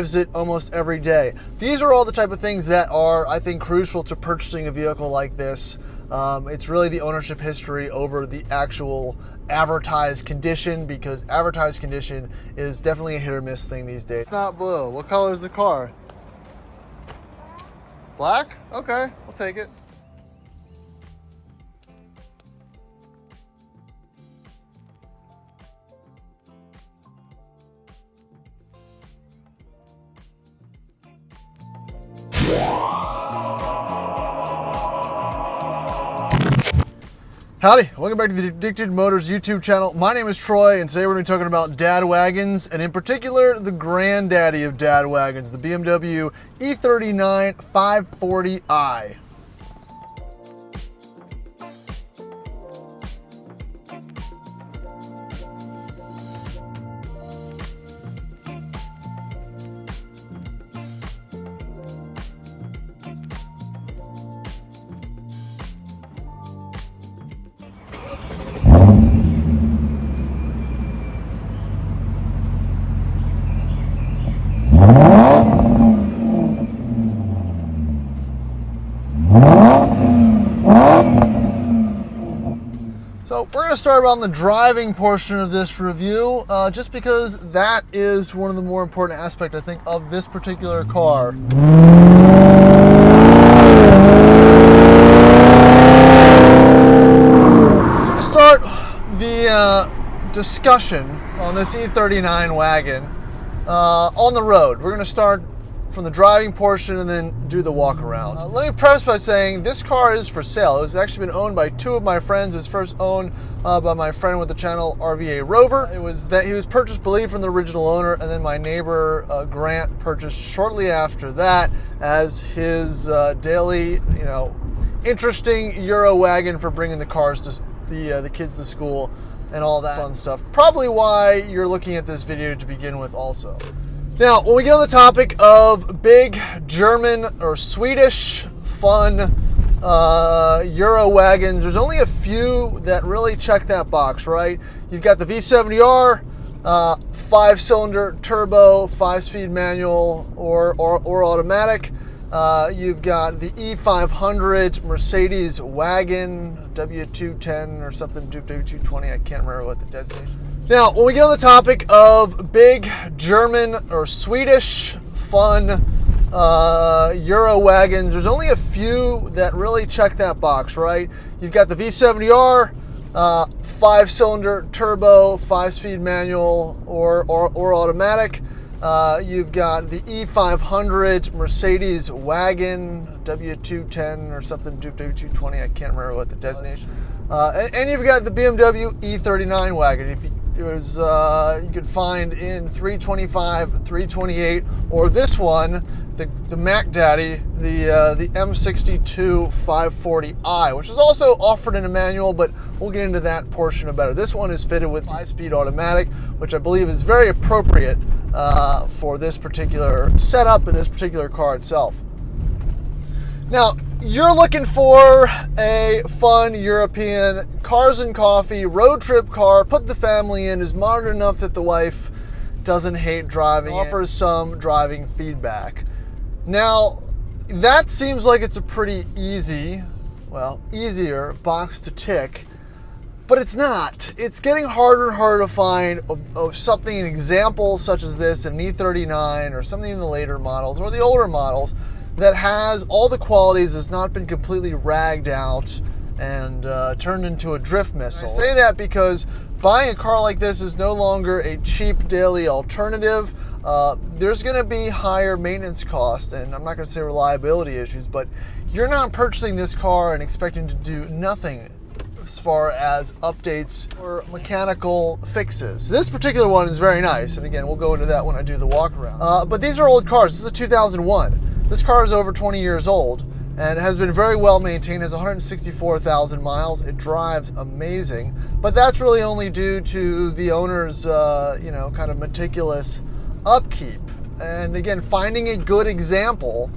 drives it almost every day. These are all the type of things that are, I think, crucial to purchasing a vehicle like this. It's really the ownership history over the actual advertised condition, because advertised condition is definitely a hit or miss thing these days. It's not blue. What color is the car? Black? Okay, I'll take it. Howdy, welcome back to the Addicted Motors YouTube channel. My name is Troy, and today we're going to be talking about dad wagons, and in particular, the granddaddy of dad wagons, the BMW E39 540i. So we're going to start on the driving portion of this review, just because that is one of the more important aspects, I think, of this particular car. To start the discussion on this E39 wagon on the road, we're going to start from the driving portion and then do the walk around. Let me preface by saying this car is for sale. It was actually been owned by two of my friends. It was first owned by my friend with the channel RVA Rover. It was that he was purchased, believed, from the original owner, and then my neighbor Grant purchased shortly after that as his daily, interesting Euro wagon for bringing the cars to the kids to school and all that fun stuff. Probably why you're looking at this video to begin with also. Now, when we get on the topic of big German or Swedish fun Euro wagons, there's only a few that really check that box, right? You've got the V70R, 5-cylinder turbo, 5-speed manual or automatic. You've got the E500 Mercedes Wagon, W210 or something, W220, I can't remember what the designation is. Now, when we get on the topic of big German or Swedish fun Euro wagons, there's only a few that really check that box, right? You've got the V70R, 5-cylinder turbo, 5-speed manual or automatic. You've got the E500 Mercedes Wagon, W210 or something, W220, I can't remember what the designation is. And you've got the BMW E39 wagon. It was, you could find in 325, 328, or this one, the Mac Daddy, the M62 540i, which is also offered in a manual, but we'll get into that portion better. This one is fitted with 5-speed automatic, which I believe is very appropriate for this particular setup and this particular car itself. Now, you're looking for a fun European cars and coffee road trip car, put the family in, is modern enough that the wife doesn't hate driving, offers some driving feedback. Now, that seems like it's a pretty easier box to tick, but it's not. It's getting harder and harder to find an example such as this, an E39 or something in the later models or the older models, that has all the qualities, has not been completely ragged out and turned into a drift missile. I say that because buying a car like this is no longer a cheap daily alternative. There's going to be higher maintenance costs, and I'm not going to say reliability issues, but you're not purchasing this car and expecting to do nothing as far as updates or mechanical fixes. This particular one is very nice, and again, we'll go into that when I do the walk around. But these are old cars. This is a 2001. This car is over 20 years old and has been very well maintained, has 164,000 miles. It drives amazing, but that's really only due to the owner's, kind of meticulous upkeep. And again, finding a good example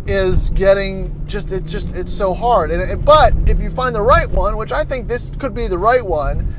is it's so hard. But if you find the right one, which I think this could be the right one,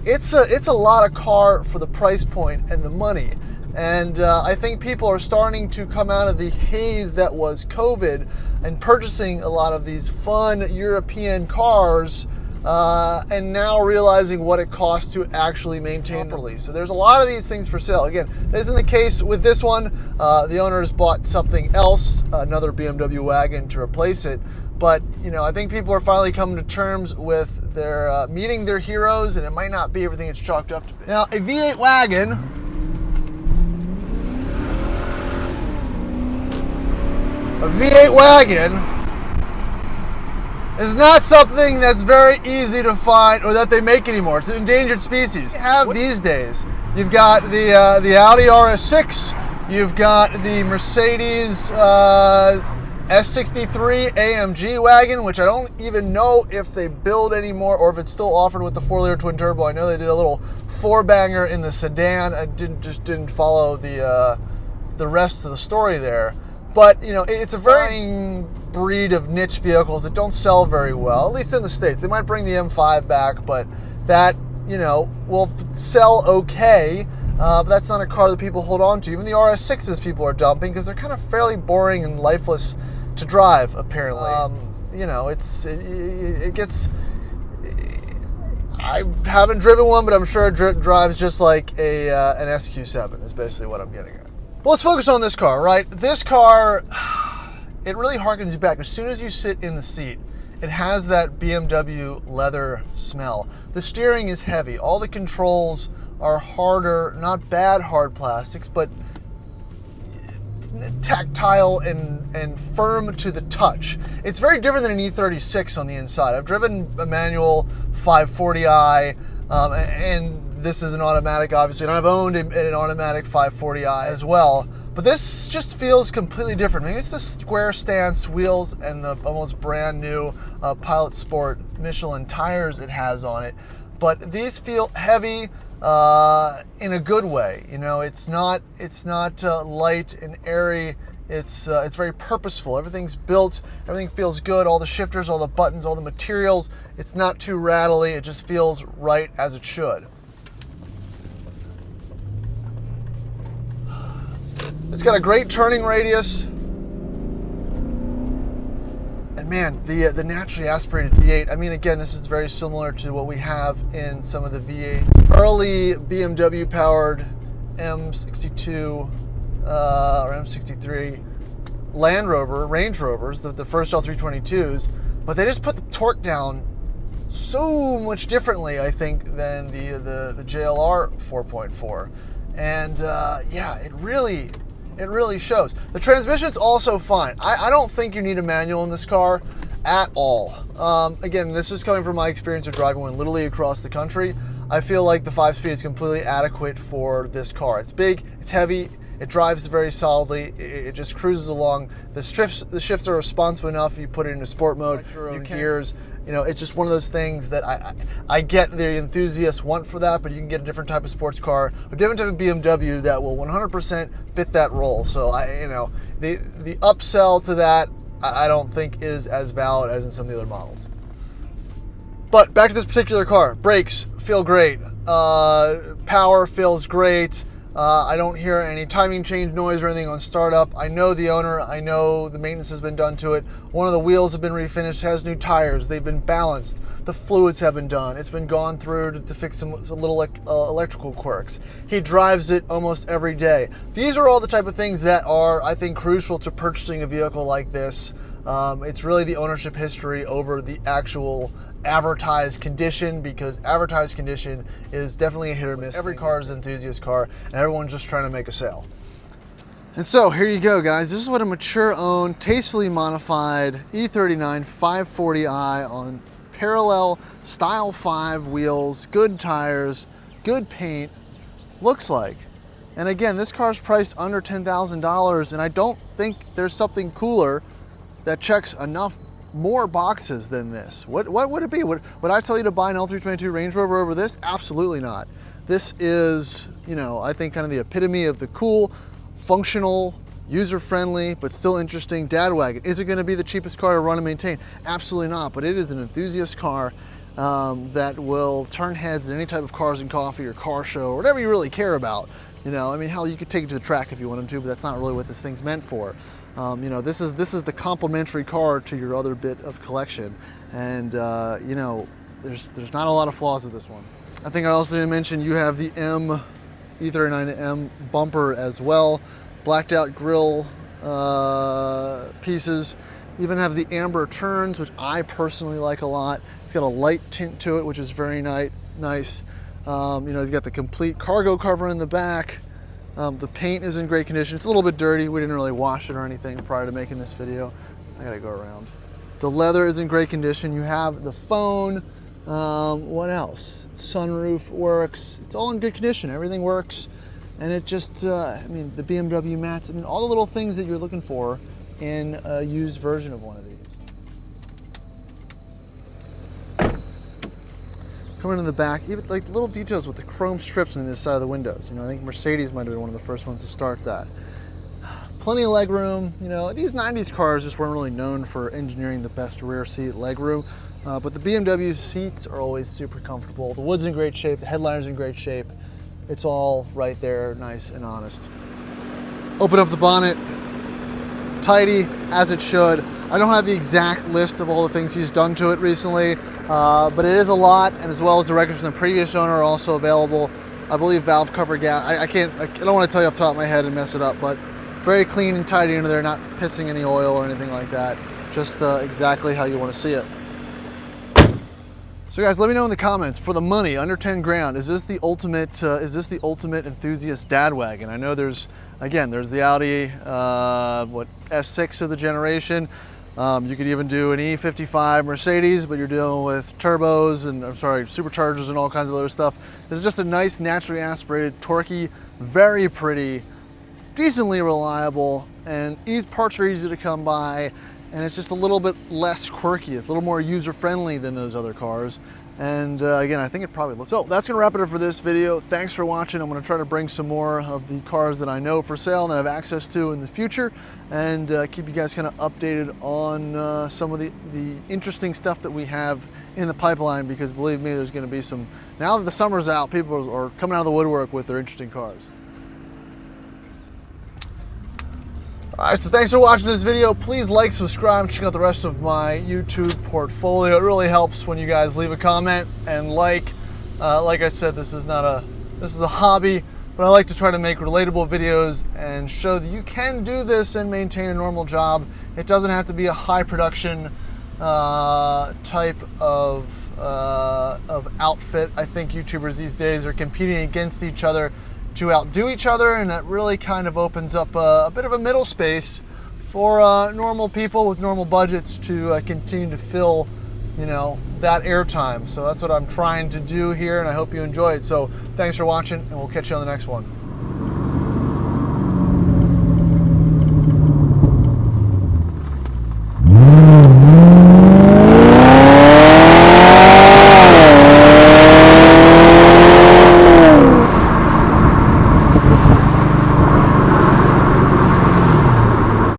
it's a lot of car for the price point and the money. And I think people are starting to come out of the haze that was COVID and purchasing a lot of these fun European cars and now realizing what it costs to actually maintain properly. So there's a lot of these things for sale. Again, that isn't the case with this one. The owner has bought something else, another BMW Wagon, to replace it. But I think people are finally coming to terms with their meeting their heroes, and it might not be everything it's chalked up to be. Now, a V8 Wagon. A V8 Wagon is not something that's very easy to find or that they make anymore. It's an endangered species. You have these days. You've got the Audi RS6. You've got the Mercedes S63 AMG wagon, which I don't even know if they build anymore or if it's still offered with the 4-liter twin turbo. I know they did a little 4-banger in the sedan. I didn't follow the rest of the story there. But, it's a very breed of niche vehicles that don't sell very well, at least in the States. They might bring the M5 back, but that, will sell okay. But that's not a car that people hold on to. Even the RS6s people are dumping because they're kind of fairly boring and lifeless to drive, apparently. It gets... I haven't driven one, but I'm sure it drives just like an SQ7 is basically what I'm getting at. Well, let's focus on this car, right? This car, it really harkens you back. As soon as you sit in the seat, it has that BMW leather smell. The steering is heavy. All the controls are harder, not bad hard plastics, but tactile and firm to the touch. It's very different than an E36 on the inside. I've driven a manual 540i, and this is an automatic, obviously, and I've owned an automatic 540i as well. But this just feels completely different. Maybe it's the square stance wheels and the almost brand new Pilot Sport Michelin tires it has on it. But these feel heavy in a good way. It's not light and airy. It's very purposeful. Everything's built. Everything feels good. All the shifters, all the buttons, all the materials. It's not too rattly. It just feels right as it should. It's got a great turning radius. And man, the naturally aspirated V8, I mean, again, this is very similar to what we have in some of the V8 early BMW powered M62 or M63 Range Rovers, the first L322s, but they just put the torque down so much differently, I think, than the JLR 4.4. And yeah, it really shows. The transmission's also fine. I don't think you need a manual in this car at all. Again, this is coming from my experience of driving one literally across the country. I feel like the 5-speed is completely adequate for this car. It's big, it's heavy, it drives very solidly, it just cruises along. The shifts are responsive enough. You put it into sport mode, your own gears. It's just one of those things that I get the enthusiasts want for that, but you can get a different type of sports car, a different type of BMW that will 100% fit that role. So the upsell to that I don't think is as valid as in some of the other models. But back to this particular car, brakes feel great, power feels great. I don't hear any timing change noise or anything on startup. I know the owner, I know the maintenance has been done to it. One of the wheels have been refinished, has new tires, they've been balanced, the fluids have been done, it's been gone through to fix some little electrical quirks. He drives it almost every day. These are all the type of things that are, I think, crucial to purchasing a vehicle like this. It's really the ownership history over the actual advertised condition, because advertised condition is definitely a hit or miss. Every car is an enthusiast car, and everyone's just trying to make a sale. And so here you go, guys. This is what a mature owned, tastefully modified E39 540i on parallel style 5 wheels, good tires, good paint looks like. And again, this car's priced under $10,000, and I don't think there's something cooler that checks enough more boxes than this. What would it be? Would I tell you to buy an L322 Range Rover over this? Absolutely not. This is, I think kind of the epitome of the cool, functional, user-friendly, but still interesting dad wagon. Is it going to be the cheapest car to run and maintain? Absolutely not, but it is an enthusiast car. that will turn heads in any type of cars and coffee or car show or whatever you really care about. You know, I mean, hell, you could take it to the track if you wanted to, but that's not really what this thing's meant for. You know, this is the complementary car to your other bit of collection, and you know, there's not a lot of flaws with this one. I think I also didn't mention you have the E39M bumper as well, blacked out grille pieces. Even have the amber turns, which I personally like a lot. It's got a light tint to it, which is very nice. You know, you've got the complete cargo cover in the back. The paint is in great condition. It's a little bit dirty. We didn't really wash it or anything prior to making this video. I gotta go around. The leather is in great condition. You have the phone. What else? Sunroof works. It's all in good condition. Everything works. And it just, I mean, the BMW mats, I mean, all the little things that you're looking for in a used version of one of these. Coming in the back, even like little details with the chrome strips on this side of the windows. You know, I think Mercedes might have been one of the first ones to start that. Plenty of leg room. You know, these 90s cars just weren't really known for engineering the best rear seat leg room, but the BMW seats are always super comfortable. The wood's in great shape, the headliner's in great shape. It's all right there, nice and honest. Open up the bonnet, tidy as it should. I don't have the exact list of all the things he's done to it recently, but it is a lot, and as well as the records from the previous owner are also available. I believe valve cover gap. I don't want to tell you off the top of my head and mess it up, but very clean and tidy under there, not pissing any oil or anything like that. Just exactly how you want to see it. So guys, let me know in the comments, for the money, under 10 grand, is this the ultimate enthusiast dad wagon? I know there's the Audi, S6 of the generation. You could even do an E55 Mercedes, but you're dealing with turbos and, superchargers and all kinds of other stuff. This is just a nice, naturally aspirated, torquey, very pretty, decently reliable, and parts are easy to come by. And it's just a little bit less quirky. It's a little more user-friendly than those other cars. And again, I think it probably looks... So that's gonna wrap it up for this video. Thanks for watching. I'm gonna try to bring some more of the cars that I know for sale and that I have access to in the future, and keep you guys kind of updated on some of the interesting stuff that we have in the pipeline, because believe me, there's gonna be some... Now that the summer's out, people are coming out of the woodwork with their interesting cars. All right, so thanks for watching this video. Please like, subscribe, check out the rest of my YouTube portfolio. It really helps when you guys leave a comment and like I said, this is a hobby, but I like to try to make relatable videos and show that you can do this and maintain a normal job. It doesn't have to be a high production type of outfit. I think YouTubers these days are competing against each other to outdo each other, and that really kind of opens up a bit of a middle space for normal people with normal budgets to continue to fill, you know, that airtime. So that's what I'm trying to do here, and I hope you enjoy it. So thanks for watching, and we'll catch you on the next one.